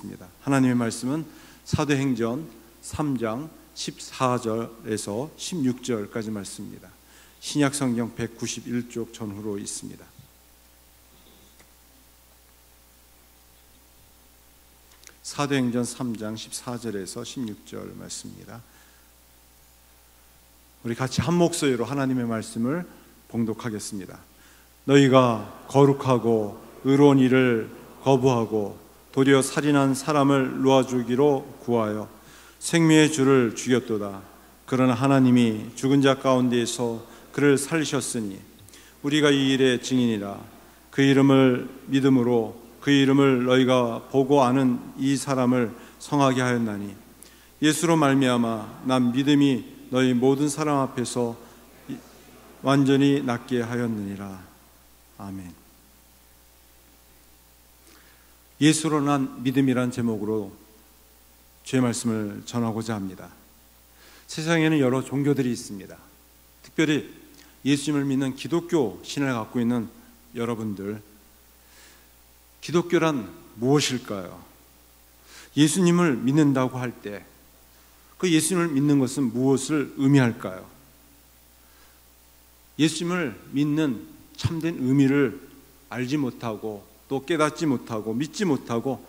보겠습니다. 하나님의 말씀은 사도행전 3장 14절에서 16절까지 말씀입니다. 신약성경 191쪽 전후로 있습니다. 사도행전 3장 14절에서 16절 말씀입니다. 우리 같이 한 목소리로 하나님의 말씀을 봉독하겠습니다. 너희가 거룩하고 의로운 일을 거부하고 도리어 살인한 사람을 놓아주기로 구하여 생명의 주를 죽였도다. 그러나 하나님이 죽은 자 가운데에서 그를 살리셨으니 우리가 이 일의 증인이라. 그 이름을 믿음으로 그 이름을 너희가 보고 아는 이 사람을 성하게 하였나니 예수로 말미암아 난 믿음이 너희 모든 사람 앞에서 완전히 낫게 하였느니라. 아멘. 예수로 난 믿음이란 제목으로 주의 말씀을 전하고자 합니다. 세상에는 여러 종교들이 있습니다. 특별히 예수님을 믿는 기독교 신을 갖고 있는 여러분들, 기독교란 무엇일까요? 예수님을 믿는다고 할 때 그 예수님을 믿는 것은 무엇을 의미할까요? 예수님을 믿는 참된 의미를 알지 못하고 또 깨닫지 못하고 믿지 못하고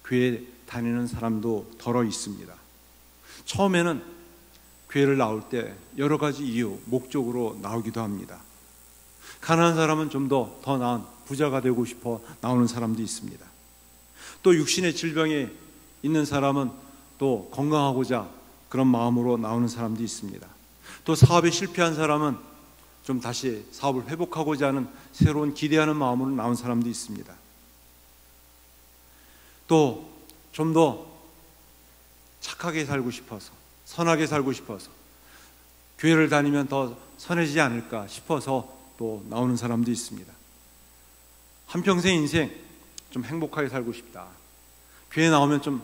교회에 다니는 사람도 더러 있습니다. 처음에는 교회를 나올 때 여러 가지 이유, 목적으로 나오기도 합니다. 가난한 사람은 좀 더 나은 부자가 되고 싶어 나오는 사람도 있습니다. 또 육신의 질병이 있는 사람은 또 건강하고자 그런 마음으로 나오는 사람도 있습니다. 또 사업에 실패한 사람은 좀 다시 사업을 회복하고자 하는 새로운 기대하는 마음으로 나온 사람도 있습니다. 또 좀 더 착하게 살고 싶어서, 선하게 살고 싶어서, 교회를 다니면 더 선해지지 않을까 싶어서 또 나오는 사람도 있습니다. 한평생 인생 좀 행복하게 살고 싶다. 교회 나오면 좀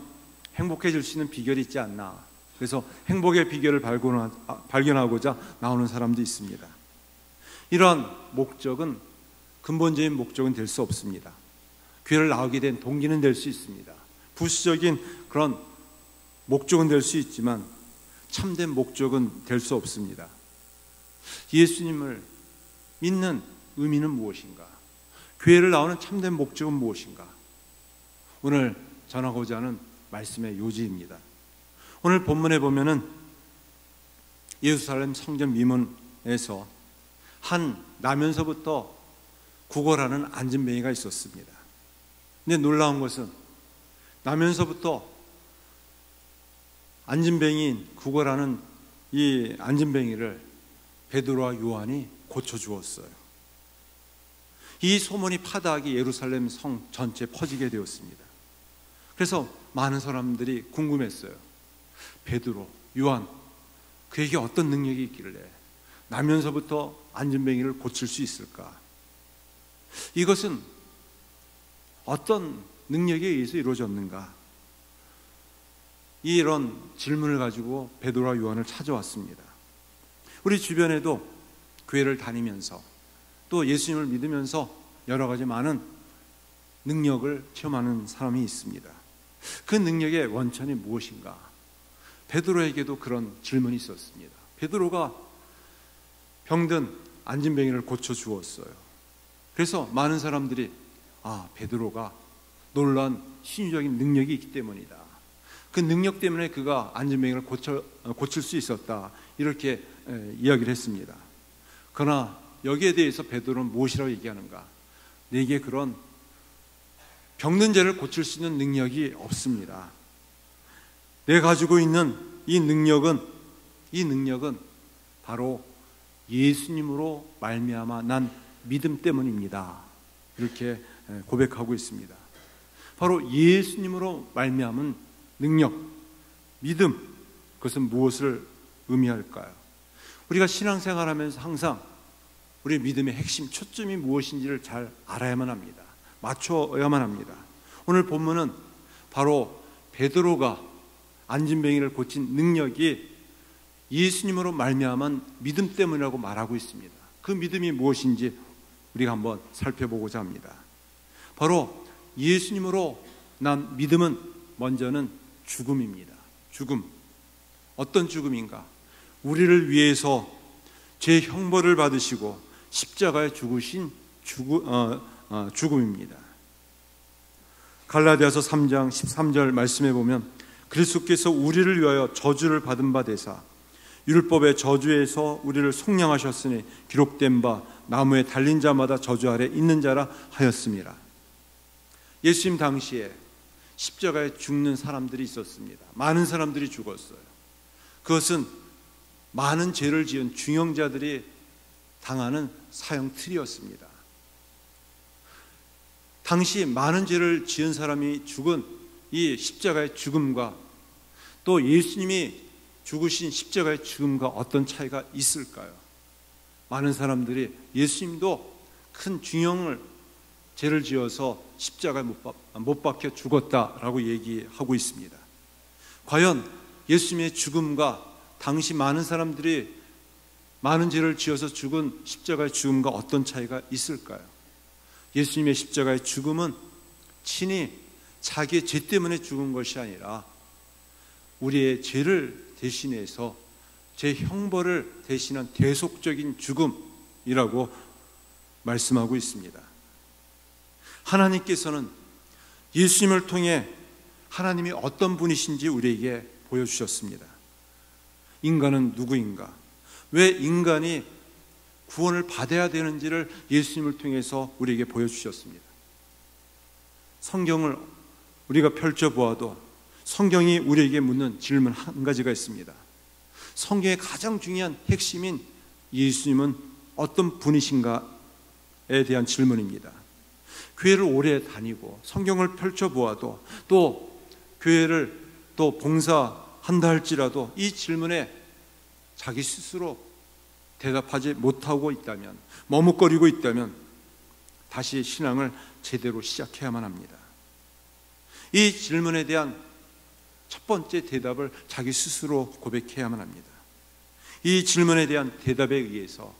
행복해질 수 있는 비결이 있지 않나. 그래서 행복의 비결을 발견하고자 나오는 사람도 있습니다. 이러한 목적은, 근본적인 목적은 될 수 없습니다. 교회를 나오게 된 동기는 될 수 있습니다. 부수적인 그런 목적은 될 수 있지만 참된 목적은 될 수 없습니다. 예수님을 믿는 의미는 무엇인가? 교회를 나오는 참된 목적은 무엇인가? 오늘 전하고자 하는 말씀의 요지입니다. 오늘 본문에 보면은 예루살렘 성전 미문에서 한 나면서부터 구걸하는 안진뱅이가 있었습니다. 근데 놀라운 것은 나면서부터 안진뱅이인 구걸하는 이 안진뱅이를 베드로와 요한이 고쳐주었어요. 이 소문이 파다하게 예루살렘 성 전체에 퍼지게 되었습니다. 그래서 많은 사람들이 궁금했어요. 베드로, 요한, 그에게 어떤 능력이 있길래 나면서부터 안진뱅이를 고칠 수 있을까? 이것은 어떤 능력에 의해서 이루어졌는가? 이런 질문을 가지고 베드로와 요한을 찾아왔습니다. 우리 주변에도 교회를 다니면서 또 예수님을 믿으면서 여러 가지 많은 능력을 체험하는 사람이 있습니다. 그 능력의 원천이 무엇인가? 베드로에게도 그런 질문이 있었습니다. 베드로가 병든 안진뱅이를 고쳐주었어요. 그래서 많은 사람들이 베드로가 놀라운 신유적인 능력이 있기 때문이다. 그 능력 때문에 그가 안진뱅이를 고칠 수 있었다. 이렇게 이야기를 했습니다. 그러나 여기에 대해서 베드로는 무엇이라고 얘기하는가? 내게 그런 병든 자를 고칠 수 있는 능력이 없습니다. 내가 가지고 있는 이 능력은 바로 예수님으로 말미암아 난 믿음 때문입니다. 이렇게 고백하고 있습니다. 바로 예수님으로 말미암은 능력, 믿음, 그것은 무엇을 의미할까요? 우리가 신앙생활하면서 항상 우리의 믿음의 핵심, 초점이 무엇인지를 잘 알아야만 합니다. 맞춰야만 합니다. 오늘 본문은 바로 베드로가 안진뱅이를 고친 능력이 예수님으로 말미암은 믿음 때문이라고 말하고 있습니다. 그 믿음이 무엇인지 우리가 한번 살펴보고자 합니다. 바로 예수님으로 난 믿음은 먼저는 죽음입니다. 죽음. 어떤 죽음인가? 우리를 위해서 제 형벌을 받으시고 십자가에 죽으신 죽음입니다. 갈라디아서 3장 13절 말씀에 보면 그리스도께서 우리를 위하여 저주를 받은 바 되사 율법의 저주에서 우리를 속량하셨으니 기록된 바 나무에 달린 자마다 저주 아래 있는 자라 하였습니다. 예수님 당시에 십자가에 죽는 사람들이 있었습니다. 많은 사람들이 죽었어요. 그것은 많은 죄를 지은 중형자들이 당하는 사형 틀이었습니다. 당시 많은 죄를 지은 사람이 죽은 이 십자가의 죽음과 또 예수님이 죽으신 십자가의 죽음과 어떤 차이가 있을까요? 많은 사람들이 예수님도 큰 중형을 죄를 지어서 십자가에 못 박혀 죽었다라고 얘기하고 있습니다. 과연 예수님의 죽음과 당시 많은 사람들이 많은 죄를 지어서 죽은 십자가의 죽음과 어떤 차이가 있을까요? 예수님의 십자가의 죽음은 친히 자기의 죄 때문에 죽은 것이 아니라 우리의 죄를 대신해서 제 형벌을 대신한 대속적인 죽음이라고 말씀하고 있습니다. 하나님께서는 예수님을 통해 하나님이 어떤 분이신지 우리에게 보여주셨습니다. 인간은 누구인가? 왜 인간이 구원을 받아야 되는지를 예수님을 통해서 우리에게 보여주셨습니다. 성경을 우리가 펼쳐보아도 성경이 우리에게 묻는 질문 한 가지가 있습니다. 성경의 가장 중요한 핵심인 예수님은 어떤 분이신가에 대한 질문입니다. 교회를 오래 다니고 성경을 펼쳐보아도 또 교회를 또 봉사한다 할지라도 이 질문에 자기 스스로 대답하지 못하고 있다면, 머뭇거리고 있다면 다시 신앙을 제대로 시작해야만 합니다. 이 질문에 대한 첫 번째 대답을 자기 스스로 고백해야만 합니다. 이 질문에 대한 대답에 의해서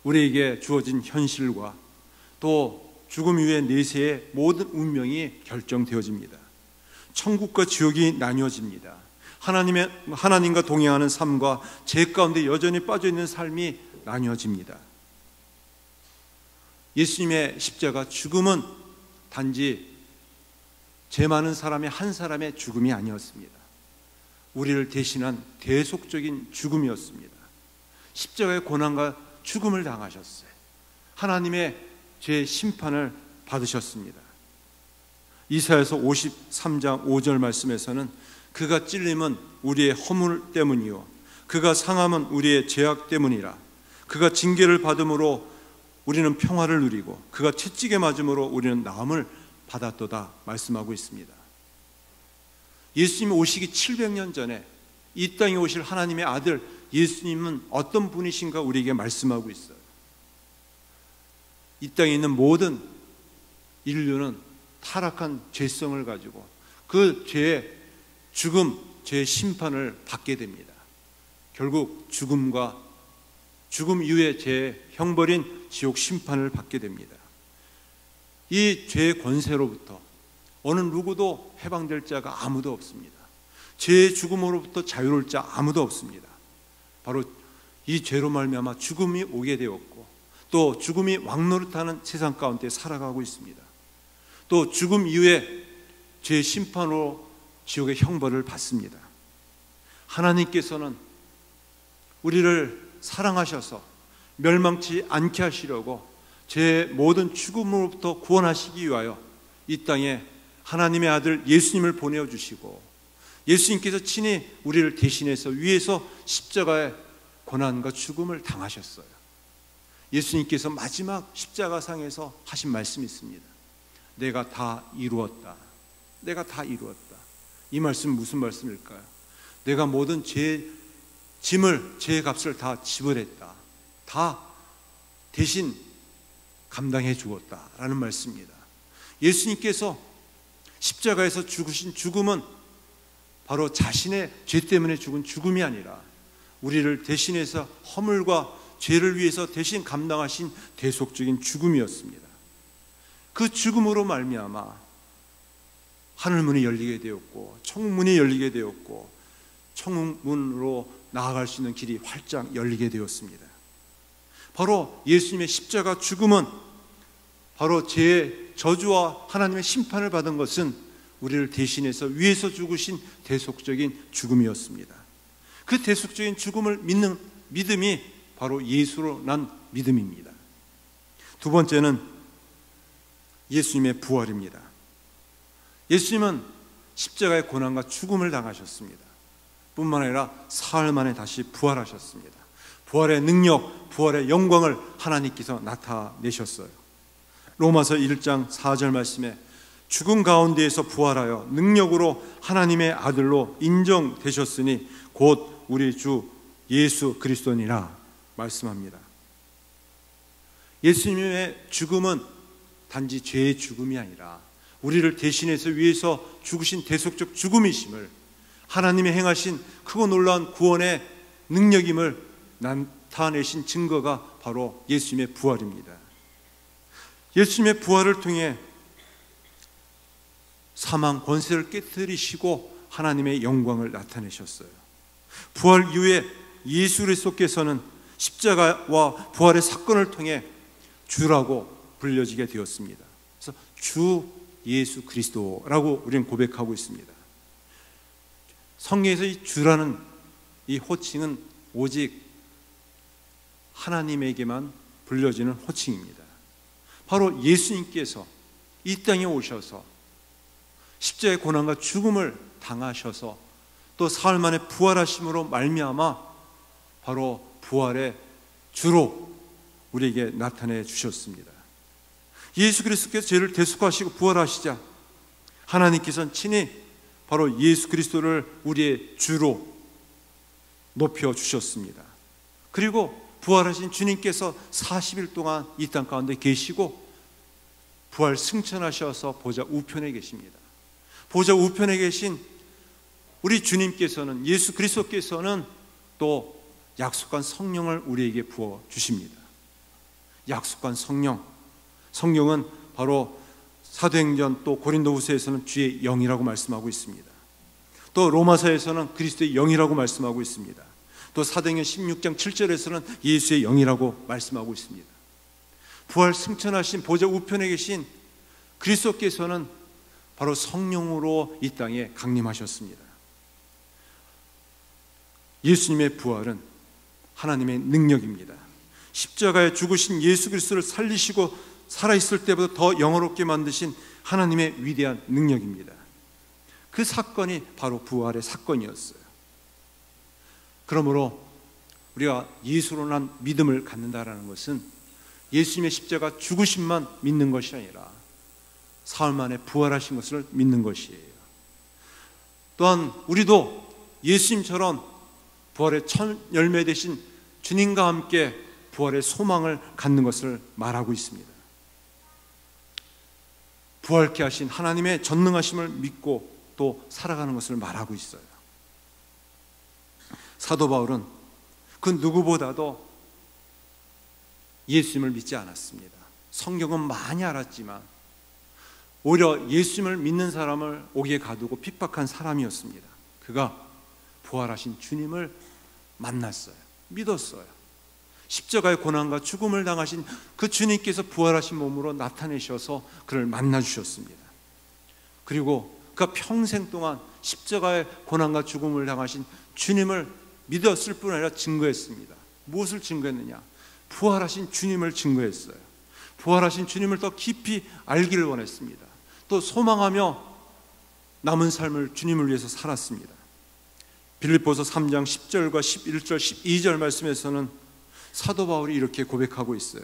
우리에게 주어진 현실과 또 죽음 이후의 내세의 모든 운명이 결정되어집니다. 천국과 지옥이 나뉘어집니다. 하나님과 동행하는 삶과 죄 가운데 여전히 빠져있는 삶이 나뉘어집니다. 예수님의 십자가 죽음은 단지 죄 많은 사람의 한 사람의 죽음이 아니었습니다. 우리를 대신한 대속적인 죽음이었습니다. 십자가의 고난과 죽음을 당하셨어요. 하나님의 죄 심판을 받으셨습니다. 이사야서 53장 5절 말씀에서는 그가 찔림은 우리의 허물 때문이요 그가 상함은 우리의 죄악 때문이라. 그가 징계를 받음으로 우리는 평화를 누리고 그가 채찍에 맞음으로 우리는 나음을 받았도다 말씀하고 있습니다. 예수님이 오시기 700년 전에 이 땅에 오실 하나님의 아들 예수님은 어떤 분이신가 우리에게 말씀하고 있어요. 이 땅에 있는 모든 인류는 타락한 죄성을 가지고 그 죄의 죽음, 죄의 심판을 받게 됩니다. 결국 죽음 이후의 죄의 형벌인 지옥 심판을 받게 됩니다. 이 죄의 권세로부터 어느 누구도 해방될 자가 아무도 없습니다. 죄의 죽음으로부터 자유로울 자 아무도 없습니다. 바로 이 죄로 말미암아 죽음이 오게 되었고 또 죽음이 왕노릇하는 세상 가운데 살아가고 있습니다. 또 죽음 이후에 죄의 심판으로 지옥의 형벌을 받습니다. 하나님께서는 우리를 사랑하셔서 멸망치 않게 하시려고 제 모든 죽음으로부터 구원하시기 위하여 이 땅에 하나님의 아들 예수님을 보내주시고 예수님께서 친히 우리를 대신해서 위에서 십자가의 고난과 죽음을 당하셨어요. 예수님께서 마지막 십자가상에서 하신 말씀이 있습니다. 내가 다 이루었다. 내가 다 이루었다. 이 말씀은 무슨 말씀일까요? 내가 모든 죄의 값을 다 지불했다. 다 대신 감당해 주었다라는 말씀입니다. 예수님께서 십자가에서 죽으신 죽음은 바로 자신의 죄 때문에 죽은 죽음이 아니라 우리를 대신해서 허물과 죄를 위해서 대신 감당하신 대속적인 죽음이었습니다. 그 죽음으로 말미암아 하늘문이 열리게 되었고 청문이 열리게 되었고 청문으로 나아갈 수 있는 길이 활짝 열리게 되었습니다. 바로 예수님의 십자가 죽음은 바로 죄의 저주와 하나님의 심판을 받은 것은 우리를 대신해서 위에서 죽으신 대속적인 죽음이었습니다. 그 대속적인 죽음을 믿는 믿음이 바로 예수로 난 믿음입니다. 두 번째는 예수님의 부활입니다. 예수님은 십자가의 고난과 죽음을 당하셨습니다. 뿐만 아니라 사흘 만에 다시 부활하셨습니다. 부활의 능력, 부활의 영광을 하나님께서 나타내셨어요. 로마서 1장 4절 말씀에 죽음 가운데에서 부활하여 능력으로 하나님의 아들로 인정되셨으니 곧 우리 주 예수 그리스도니라 말씀합니다. 예수님의 죽음은 단지 죄의 죽음이 아니라 우리를 대신해서 위해서 죽으신 대속적 죽음이심을, 하나님의 행하신 크고 놀라운 구원의 능력임을 나타내신 증거가 바로 예수님의 부활입니다. 예수님의 부활을 통해 사망 권세를 깨뜨리시고 하나님의 영광을 나타내셨어요. 부활 이후에 예수 그리스도께서는 십자가와 부활의 사건을 통해 주라고 불려지게 되었습니다. 그래서 주 예수 그리스도라고 우리는 고백하고 있습니다. 성경에서 이 주라는 이 호칭은 오직 하나님에게만 불려지는 호칭입니다. 바로 예수님께서 이 땅에 오셔서 십자가의 고난과 죽음을 당하셔서 또 사흘 만에 부활하심으로 말미암아 바로 부활의 주로 우리에게 나타내 주셨습니다. 예수 그리스도께서 죄를 대속하시고 부활하시자 하나님께서는 친히 바로 예수 그리스도를 우리의 주로 높여 주셨습니다. 그리고 부활하신 주님께서 40일 동안 이 땅 가운데 계시고 부활 승천하셔서 보좌 우편에 계십니다. 보좌 우편에 계신 우리 주님께서는, 예수 그리스도께서는 또 약속한 성령을 우리에게 부어 주십니다. 약속한 성령, 성령은 바로 사도행전 또 고린도후서에서는 주의 영이라고 말씀하고 있습니다. 또 로마서에서는 그리스도의 영이라고 말씀하고 있습니다. 또 사도행전 16장 7절에서는 예수의 영이라고 말씀하고 있습니다. 부활 승천하신 보좌 우편에 계신 그리스도께서는 바로 성령으로 이 땅에 강림하셨습니다. 예수님의 부활은 하나님의 능력입니다. 십자가에 죽으신 예수 그리스도를 살리시고 살아있을 때보다 더 영화롭게 만드신 하나님의 위대한 능력입니다. 그 사건이 바로 부활의 사건이었어요. 그러므로 우리가 예수로 난 믿음을 갖는다라는 것은 예수님의 십자가 죽으심만 믿는 것이 아니라 사흘 만에 부활하신 것을 믿는 것이에요. 또한 우리도 예수님처럼 부활의 첫 열매 되신 주님과 함께 부활의 소망을 갖는 것을 말하고 있습니다. 부활케 하신 하나님의 전능하심을 믿고 또 살아가는 것을 말하고 있어요. 사도 바울은 그 누구보다도 예수님을 믿지 않았습니다. 성경은 많이 알았지만 오히려 예수님을 믿는 사람을 옥에 가두고 핍박한 사람이었습니다. 그가 부활하신 주님을 만났어요. 믿었어요. 십자가의 고난과 죽음을 당하신 그 주님께서 부활하신 몸으로 나타내셔서 그를 만나주셨습니다. 그리고 그가 평생 동안 십자가의 고난과 죽음을 당하신 주님을 믿었을 뿐 아니라 증거했습니다. 무엇을 증거했느냐? 부활하신 주님을 증거했어요. 부활하신 주님을 더 깊이 알기를 원했습니다. 또 소망하며 남은 삶을 주님을 위해서 살았습니다. 빌립보서 3장 10절과 11절, 12절 말씀에서는 사도 바울이 이렇게 고백하고 있어요.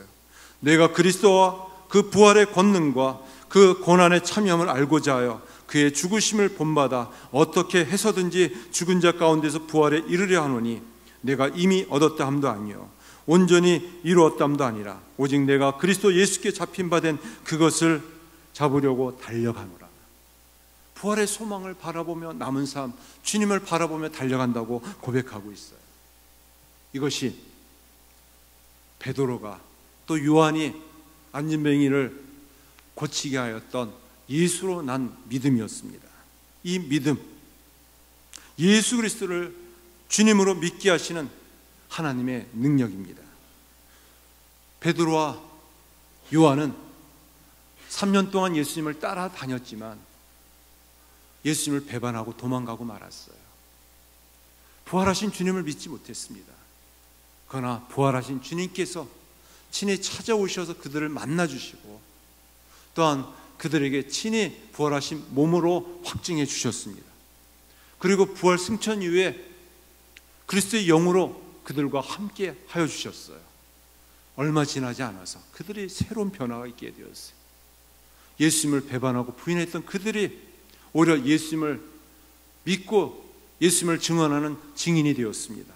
내가 그리스도와 그 부활의 권능과 그 고난의 참여함을 알고자 하여 그의 죽으심을 본받아 어떻게 해서든지 죽은 자 가운데서 부활에 이르려 하노니 내가 이미 얻었다 함도 아니요 온전히 이루었다 함도 아니라 오직 내가 그리스도 예수께 잡힌 바 된 그것을 잡으려고 달려가노라. 부활의 소망을 바라보며 남은 삶, 주님을 바라보며 달려간다고 고백하고 있어요. 이것이 베드로가 또 요한이 안진뱅이를 고치게 하였던 예수로 난 믿음이었습니다. 이 믿음, 예수 그리스도를 주님으로 믿게 하시는 하나님의 능력입니다. 베드로와 요한은 3년 동안 예수님을 따라다녔지만 예수님을 배반하고 도망가고 말았어요. 부활하신 주님을 믿지 못했습니다. 그러나 부활하신 주님께서 친히 찾아오셔서 그들을 만나주시고 또한 그들에게 친히 부활하신 몸으로 확증해 주셨습니다. 그리고 부활 승천 이후에 그리스도의 영으로 그들과 함께 하여 주셨어요. 얼마 지나지 않아서 그들이 새로운 변화가 있게 되었어요. 예수님을 배반하고 부인했던 그들이 오히려 예수님을 믿고 예수님을 증언하는 증인이 되었습니다.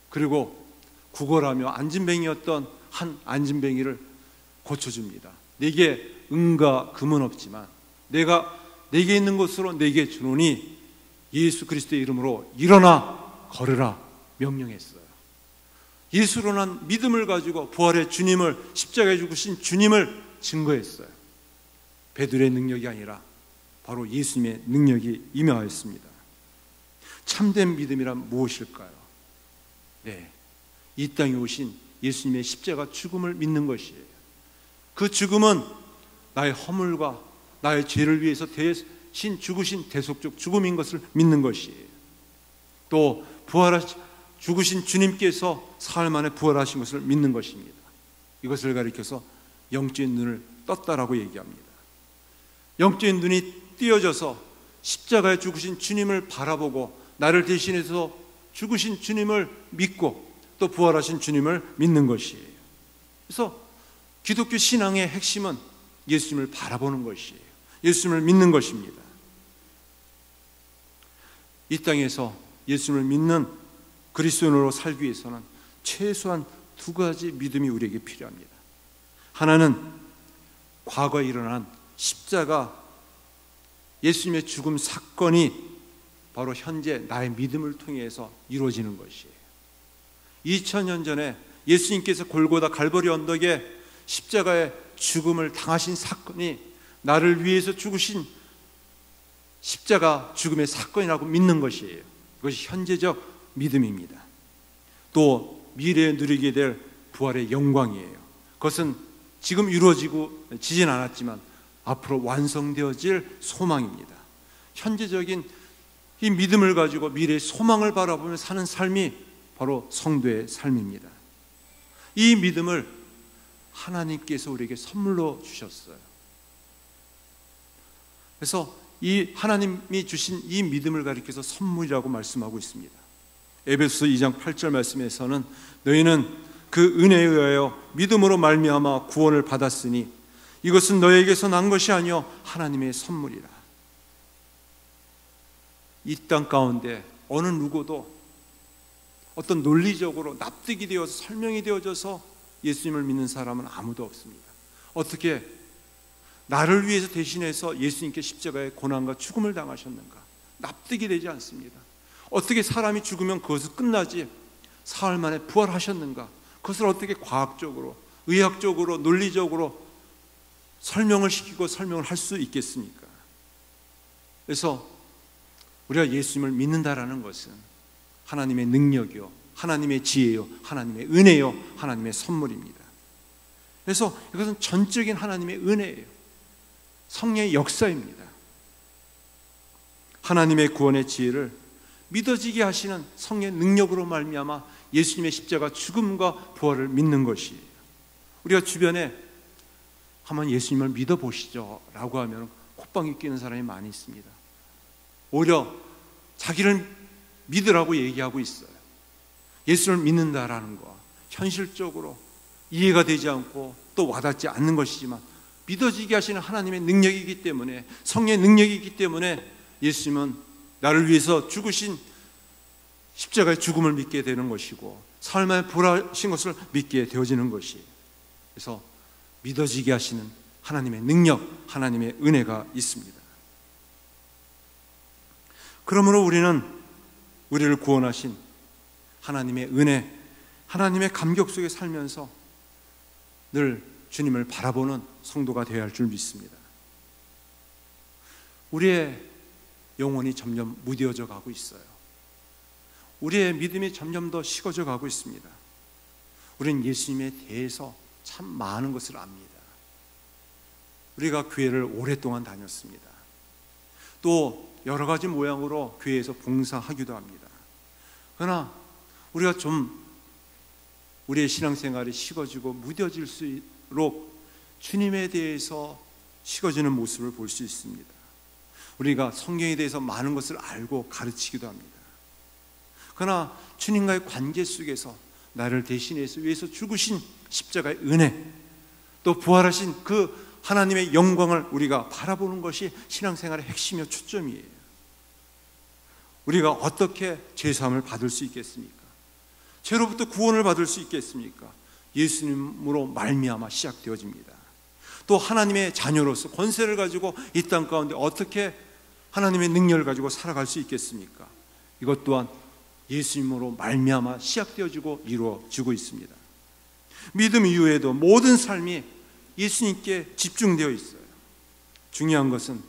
그리고 구걸하며 안진뱅이였던 한 안진뱅이를 고쳐줍니다. 내게 은과 금은 없지만 내가 내게 있는 것으로 내게 주노니 예수 그리스도의 이름으로 일어나 걸으라 명령했어요. 예수로 난 믿음을 가지고 부활의 주님을, 십자가에 죽으신 주님을 증거했어요. 베드로의 능력이 아니라 바로 예수님의 능력이 임하였습니다. 참된 믿음이란 무엇일까요? 네, 이 땅에 오신 예수님의 십자가 죽음을 믿는 것이에요. 그 죽음은 나의 허물과 나의 죄를 위해서 대신 죽으신 대속적 죽음인 것을 믿는 것이에요. 또 죽으신 주님께서 사흘 만에 부활하신 것을 믿는 것입니다. 이것을 가리켜서 영적인 눈을 떴다라고 얘기합니다. 영적인 눈이 띄어져서 십자가에 죽으신 주님을 바라보고 나를 대신해서 죽으신 주님을 믿고 또 부활하신 주님을 믿는 것이에요. 그래서 기독교 신앙의 핵심은 예수님을 바라보는 것이에요. 예수님을 믿는 것입니다. 이 땅에서 예수님을 믿는 그리스도인으로 살기 위해서는 최소한 두 가지 믿음이 우리에게 필요합니다. 하나는 과거에 일어난 십자가 예수님의 죽음 사건이 바로 현재 나의 믿음을 통해서 이루어지는 것이에요. 2000년 전에 예수님께서 골고다 갈보리 언덕에 십자가의 죽음을 당하신 사건이 나를 위해서 죽으신 십자가 죽음의 사건이라고 믿는 것이에요. 그것이 현재적 믿음입니다. 또 미래에 누리게 될 부활의 영광이에요. 그것은 지금 이루어지진 않았지만 앞으로 완성되어질 소망입니다. 현재적인 이 믿음을 가지고 미래의 소망을 바라보며 사는 삶이 바로 성도의 삶입니다. 이 믿음을 하나님께서 우리에게 선물로 주셨어요. 그래서 이 하나님이 주신 이 믿음을 가리켜서 선물이라고 말씀하고 있습니다. 에베소서 2장 8절 말씀에서는 너희는 그 은혜에 의하여 믿음으로 말미암아 구원을 받았으니 이것은 너에게서 난 것이 아니요 하나님의 선물이라. 이 땅 가운데 어느 누구도 어떤 논리적으로 납득이 되어서 설명이 되어져서 예수님을 믿는 사람은 아무도 없습니다. 어떻게 나를 위해서 대신해서 예수님께 십자가의 고난과 죽음을 당하셨는가? 납득이 되지 않습니다. 어떻게 사람이 죽으면 그것은 끝나지 사흘 만에 부활하셨는가? 그것을 어떻게 과학적으로, 의학적으로, 논리적으로 설명을 시키고 설명을 할 수 있겠습니까? 그래서 우리가 예수님을 믿는다라는 것은 하나님의 능력이요, 하나님의 지혜요, 하나님의 은혜요, 하나님의 선물입니다. 그래서 이것은 전적인 하나님의 은혜예요. 성령의 역사입니다. 하나님의 구원의 지혜를 믿어지게 하시는 성령의 능력으로 말미암아 예수님의 십자가 죽음과 부활을 믿는 것이에요. 우리가 주변에 한번 예수님을 믿어보시죠 라고 하면 콧방귀 뀌는 사람이 많이 있습니다. 오히려 자기를 믿으라고 얘기하고 있어요. 예수를 믿는다라는 거 현실적으로 이해가 되지 않고 또 와닿지 않는 것이지만 믿어지게 하시는 하나님의 능력이기 때문에, 성령의 능력이기 때문에 예수님은 나를 위해서 죽으신 십자가의 죽음을 믿게 되는 것이고 사흘 만에 부활하신 것을 믿게 되어지는 것이에요. 그래서 믿어지게 하시는 하나님의 능력, 하나님의 은혜가 있습니다. 그러므로 우리는 우리를 구원하신 하나님의 은혜, 하나님의 감격 속에 살면서 늘 주님을 바라보는 성도가 되어야 할 줄 믿습니다. 우리의 영혼이 점점 무뎌져 가고 있어요. 우리의 믿음이 점점 더 식어져 가고 있습니다. 우리는 예수님에 대해서 참 많은 것을 압니다. 우리가 교회를 오랫동안 다녔습니다. 또 여러 가지 모양으로 교회에서 봉사하기도 합니다. 그러나 우리가 좀 우리의 신앙생활이 식어지고 무뎌질수록 주님에 대해서 식어지는 모습을 볼 수 있습니다. 우리가 성경에 대해서 많은 것을 알고 가르치기도 합니다. 그러나 주님과의 관계 속에서 나를 대신해서 위해서 죽으신 십자가의 은혜, 또 부활하신 그 하나님의 영광을 우리가 바라보는 것이 신앙생활의 핵심이요 초점이에요. 우리가 어떻게 죄사함을 받을 수 있겠습니까? 죄로부터 구원을 받을 수 있겠습니까? 예수님으로 말미암아 시작되어집니다. 또 하나님의 자녀로서 권세를 가지고 이 땅 가운데 어떻게 하나님의 능력을 가지고 살아갈 수 있겠습니까? 이것 또한 예수님으로 말미암아 시작되어지고 이루어지고 있습니다. 믿음 이후에도 모든 삶이 예수님께 집중되어 있어요. 중요한 것은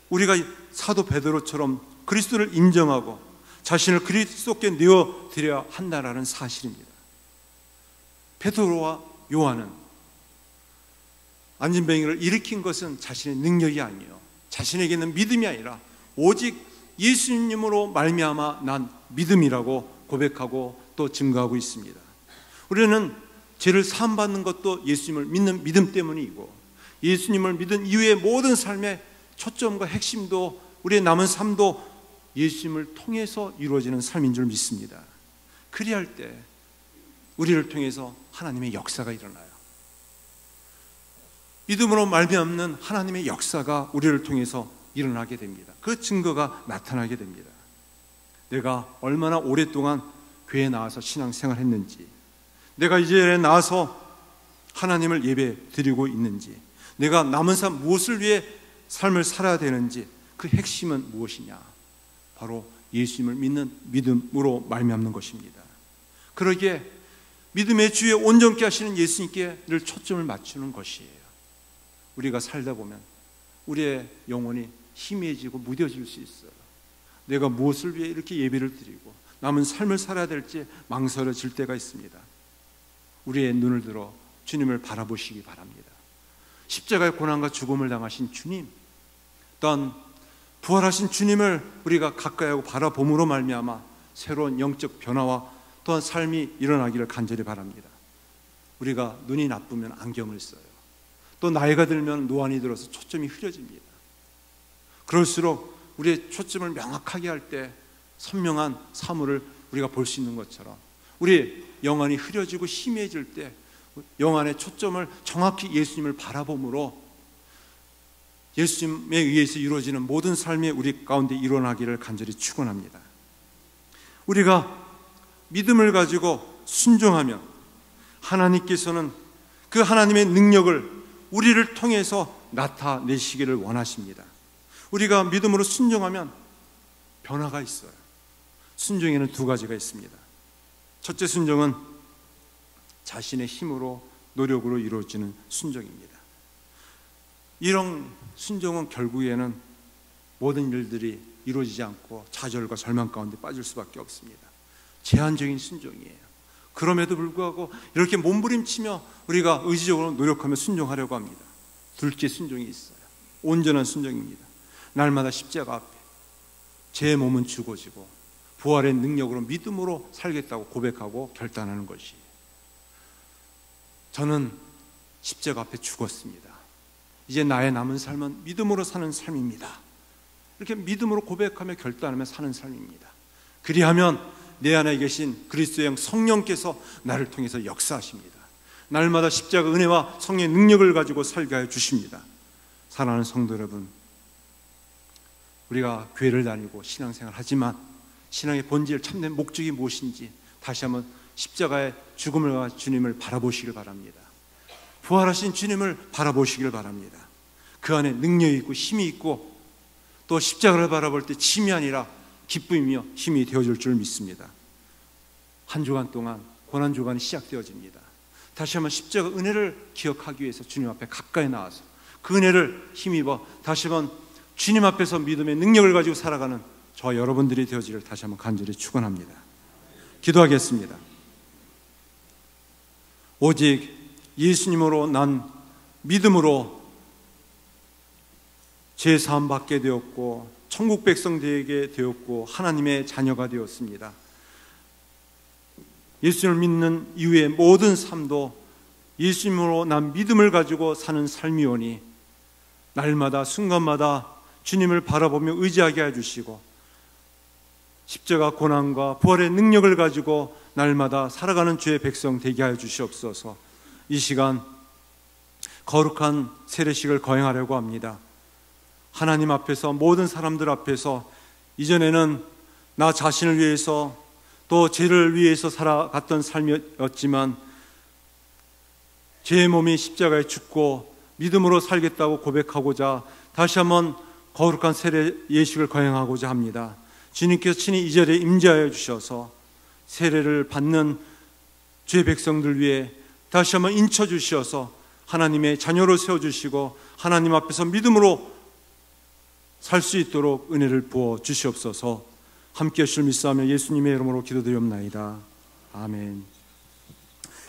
우리가 사도 베드로처럼 그리스도를 인정하고 자신을 그리스도께 내어드려야 한다라는 사실입니다. 베드로와 요한은 안진뱅이를 일으킨 것은 자신의 능력이 아니에요. 자신에게는 믿음이 아니라 오직 예수님으로 말미암아 난 믿음이라고 고백하고 또 증거하고 있습니다. 우리는 죄를 사함받는 것도 예수님을 믿는 믿음 때문이고, 예수님을 믿은 이후의 모든 삶의 초점과 핵심도 우리의 남은 삶도 예수님을 통해서 이루어지는 삶인 줄 믿습니다. 그리할 때 우리를 통해서 하나님의 역사가 일어나요. 믿음으로 말미암는 하나님의 역사가 우리를 통해서 일어나게 됩니다. 그 증거가 나타나게 됩니다. 내가 얼마나 오랫동안 교회에 나와서 신앙생활을 했는지, 내가 이 자리에 나와서 하나님을 예배 드리고 있는지, 내가 남은 삶 무엇을 위해 삶을 살아야 되는지, 그 핵심은 무엇이냐? 바로 예수님을 믿는 믿음으로 말미암는 것입니다. 그러기에 믿음의 주에 온전케 하시는 예수님께를 초점을 맞추는 것이에요. 우리가 살다 보면 우리의 영혼이 희미해지고 무뎌질 수 있어요. 내가 무엇을 위해 이렇게 예배를 드리고 남은 삶을 살아야 될지 망설여질 때가 있습니다. 우리의 눈을 들어 주님을 바라보시기 바랍니다. 십자가의 고난과 죽음을 당하신 주님, 또한 부활하신 주님을 우리가 가까이하고 바라봄으로 말미암아 새로운 영적 변화와 또한 삶이 일어나기를 간절히 바랍니다. 우리가 눈이 나쁘면 안경을 써요. 또 나이가 들면 노안이 들어서 초점이 흐려집니다. 그럴수록 우리의 초점을 명확하게 할 때 선명한 사물을 우리가 볼 수 있는 것처럼, 우리 영안이 흐려지고 희미해질 때 영안의 초점을 정확히 예수님을 바라봄으로 예수님에 의해서 이루어지는 모든 삶이 우리 가운데 일어나기를 간절히 축원합니다. 우리가 믿음을 가지고 순종하면 하나님께서는 그 하나님의 능력을 우리를 통해서 나타내시기를 원하십니다. 우리가 믿음으로 순종하면 변화가 있어요. 순종에는 두 가지가 있습니다. 첫째 순종은 자신의 힘으로 노력으로 이루어지는 순종입니다. 이런 순종은 결국에는 모든 일들이 이루어지지 않고 좌절과 절망 가운데 빠질 수밖에 없습니다. 제한적인 순종이에요. 그럼에도 불구하고 이렇게 몸부림치며 우리가 의지적으로 노력하며 순종하려고 합니다. 둘째 순종이 있어요. 온전한 순종입니다. 날마다 십자가 앞에 제 몸은 죽어지고 부활의 능력으로 믿음으로 살겠다고 고백하고 결단하는 것이에요. 저는 십자가 앞에 죽었습니다. 이제 나의 남은 삶은 믿음으로 사는 삶입니다. 이렇게 믿음으로 고백하며 결단하며 사는 삶입니다. 그리하면 내 안에 계신 그리스도의 영 성령께서 나를 통해서 역사하십니다. 날마다 십자가 은혜와 성령의 능력을 가지고 살게 하여 주십니다. 사랑하는 성도 여러분, 우리가 교회를 다니고 신앙생활을 하지만 신앙의 본질, 참된 목적이 무엇인지 다시 한번 십자가의 죽음을 가 주님을 바라보시길 바랍니다. 부활하신 주님을 바라보시길 바랍니다. 그 안에 능력이 있고 힘이 있고 또 십자가를 바라볼 때 짐이 아니라 기쁨이며 힘이 되어줄 줄 믿습니다. 한 주간 동안 고난주간이 시작되어집니다. 다시 한번 십자가 은혜를 기억하기 위해서 주님 앞에 가까이 나와서 그 은혜를 힘입어 다시 한번 주님 앞에서 믿음의 능력을 가지고 살아가는 저와 여러분들이 되어지기를 다시 한번 간절히 축원합니다. 기도하겠습니다. 오직 예수님으로 난 믿음으로 죄 사함 받게 되었고 천국 백성 되게 되었고 하나님의 자녀가 되었습니다. 예수님을 믿는 이후의 모든 삶도 예수님으로 난 믿음을 가지고 사는 삶이오니 날마다 순간마다 주님을 바라보며 의지하게 해주시고 십자가 고난과 부활의 능력을 가지고 날마다 살아가는 주의 백성 되게 하여 주시옵소서. 이 시간 거룩한 세례식을 거행하려고 합니다. 하나님 앞에서, 모든 사람들 앞에서 이전에는 나 자신을 위해서 또 죄를 위해서 살아갔던 삶이었지만 죄의 몸이 십자가에 죽고 믿음으로 살겠다고 고백하고자 다시 한번 거룩한 세례 예식을 거행하고자 합니다. 주님께서 친히 이 자리에 임재하여 주셔서 세례를 받는 주의 백성들 위해 다시 한번 인쳐 주셔서 하나님의 자녀로 세워주시고 하나님 앞에서 믿음으로 살 수 있도록 은혜를 부어 주시옵소서. 함께 하실 믿사하며 예수님의 이름으로 기도드리옵나이다. 아멘.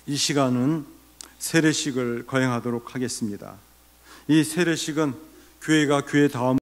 이 시간은 세례식을 거행하도록 하겠습니다. 이 세례식은 교회가 교회다움